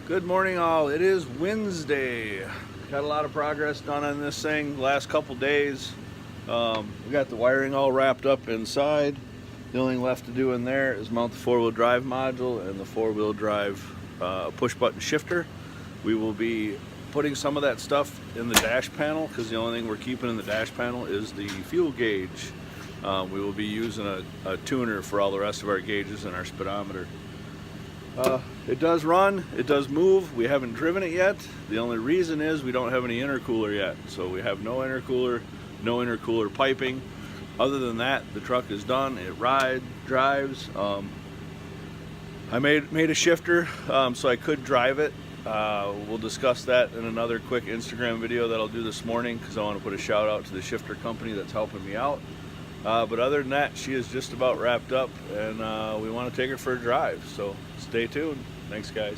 Good morning all. It is Wednesday. Got a lot of progress done on this thing the last couple days. We got the wiring all wrapped up inside. The only thing left to do in there is mount the four-wheel drive module and the four-wheel drive push button shifter. We will be putting some of that stuff in the dash panel because the only thing we're keeping in the dash panel is the fuel gauge. We will be using a tuner for all the rest of our gauges and our speedometer. It does run, it does move. We haven't driven it yet. The only reason is we don't have any intercooler yet. So we have no intercooler piping. Other than that, the truck is done. It drives. I made a shifter so I could drive it. We'll discuss that in another quick Instagram video that I'll do this morning because I want to put a shout out to the shifter company that's helping me out. But other than that, she is just about wrapped up, and we want to take her for a drive. So stay tuned. Thanks, guys.